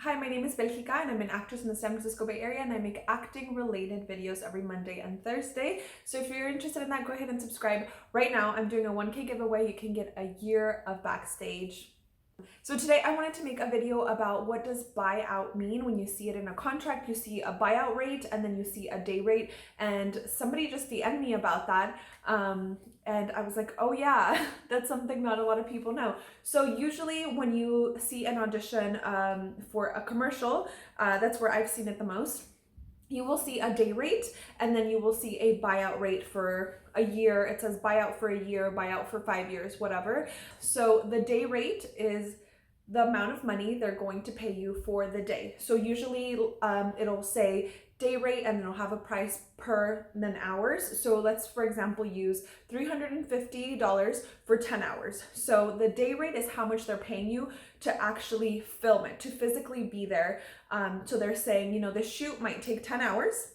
Hi, my name is Belgica and I'm an actress in the San Francisco Bay Area, and I make acting related videos every Monday and Thursday. So if you're interested in that, go ahead and subscribe. Right now I'm doing a 1K giveaway. You can get a year of backstage. So today I wanted to make a video about what does buyout mean. When you see it in a contract, you see a buyout rate and then you see a day rate, and somebody just DM'd me about that. And I was like, oh yeah, that's something not a lot of people know. So usually when you see an audition for a commercial, that's where I've seen it the most. You will see a day rate and then you will see a buyout rate for a year. It says buyout for a year, buyout for 5 years, whatever. So the day rate is the amount of money they're going to pay you for the day. So usually it'll say day rate and it'll have a price per then hours. So let's, for example, use $350 for 10 hours. So the day rate is how much they're paying you to actually film it, to physically be there. So they're saying, the shoot might take 10 hours.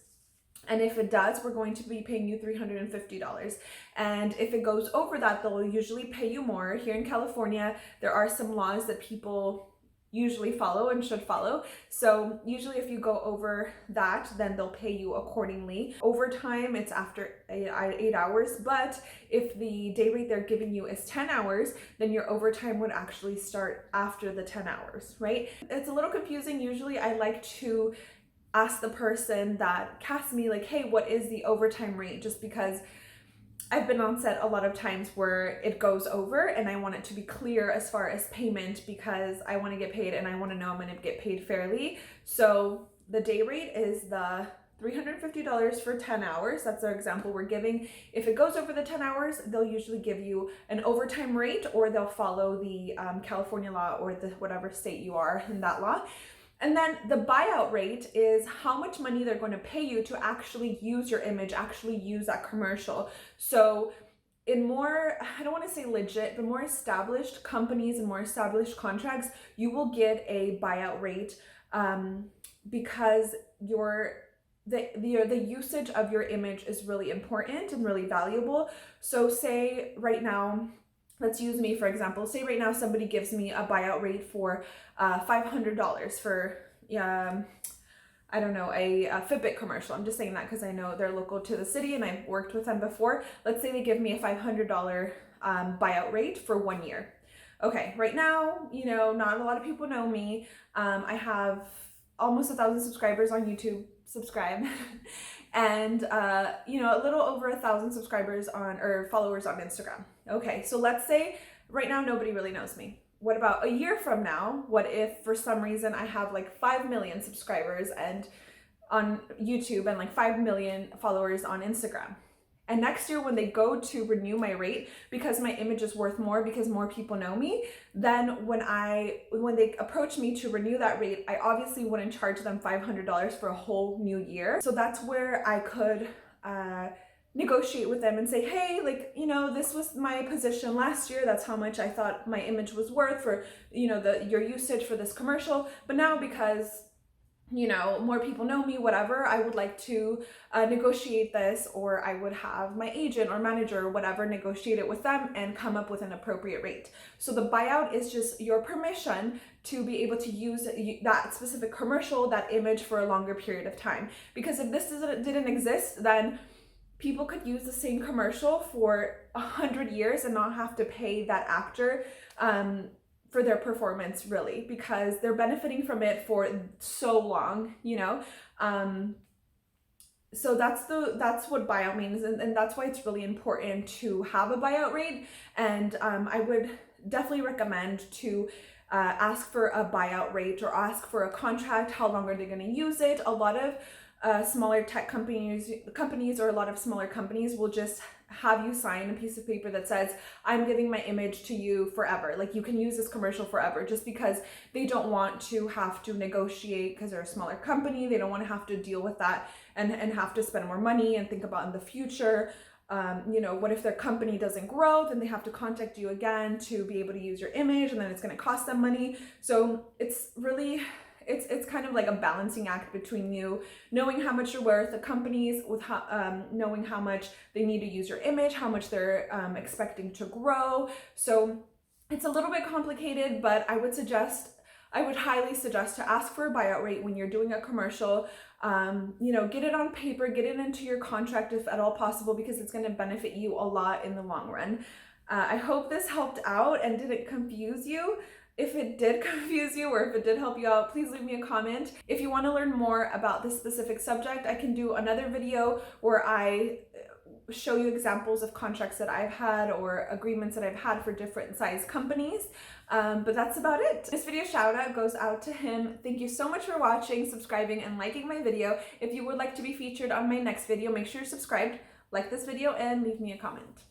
And if it does, we're going to be paying you $350. And if it goes over that, they'll usually pay you more. Here in California, there are some laws that people usually follow and should follow. So usually if you go over that, then they'll pay you accordingly. Overtime, it's after 8 hours. But if the day rate they're giving you is 10 hours, then your overtime would actually start after the 10 hours, right? It's a little confusing. Usually I like to ask the person that casts me, like, hey, what is the overtime rate? Just because I've been on set a lot of times where it goes over and I want it to be clear as far as payment, because I want to get paid and I want to know I'm going to get paid fairly. So the day rate is the $350 for 10 hours. That's our example we're giving. If it goes over the 10 hours, they'll usually give you an overtime rate, or they'll follow the California law or the whatever state you are in that law. And then the buyout rate is how much money they're going to pay you to actually use your image, actually use that commercial. So in more, I don't want to say legit, but more established companies and more established contracts, you will get a buyout rate because the usage of your image is really important and really valuable. So say right now, let's use me for example. Say right now somebody gives me a buyout rate for $500 for, I don't know, a Fitbit commercial. I'm just saying that because I know they're local to the city and I've worked with them before. Let's say they give me a $500 buyout rate for 1 year. Okay, right now, not a lot of people know me. I have almost 1,000 subscribers on YouTube. Subscribe. And a little over 1,000 subscribers or followers on Instagram. Okay, so let's say right now nobody really knows me. What about a year from now? What if for some reason I have like 5 million subscribers and on YouTube and like 5 million followers on Instagram? And next year when they go to renew my rate, because my image is worth more, because more people know me, then when they approach me to renew that rate, I obviously wouldn't charge them $500 for a whole new year. So that's where I could negotiate with them and say, hey, this was my position last year. That's how much I thought my image was worth for, your usage for this commercial. But now because more people know me, whatever, I would like to negotiate this, or I would have my agent or manager or whatever negotiate it with them and come up with an appropriate rate. So the buyout is just your permission to be able to use that specific commercial, that image for a longer period of time. Because if this didn't exist, then people could use the same commercial for 100 years and not have to pay that actor for their performance, really, because they're benefiting from it for so long, so that's what buyout means, and that's why it's really important to have a buyout rate. And I would definitely recommend to ask for a buyout rate or ask for a contract. How long are they going to use it? A lot of smaller tech companies or a lot of smaller companies will just have you sign a piece of paper that says, I'm giving my image to you forever. Like, you can use this commercial forever, just because they don't want to have to negotiate, because they're a smaller company. They don't want to have to deal with that and have to spend more money and think about in the future. What if their company doesn't grow? Then they have to contact you again to be able to use your image, and then it's going to cost them money. So it's really, it's kind of like a balancing act between you knowing how much you're worth, the companies with knowing how much they need to use your image, how much they're expecting to grow. So it's a little bit complicated, but I would suggest I would highly suggest to ask for a buyout rate when you're doing a commercial. Get it on paper, get it into your contract if at all possible, because it's going to benefit you a lot in the long run. I hope this helped out and didn't confuse you. If it did confuse you or if it did help you out, please leave me a comment. If you want to learn more about this specific subject, I can do another video where I show you examples of contracts that I've had or agreements that I've had for different size companies. But that's about it. This video shout out goes out to him. Thank you so much for watching, subscribing, and liking my video. If you would like to be featured on my next video, make sure you're subscribed, like this video, and leave me a comment.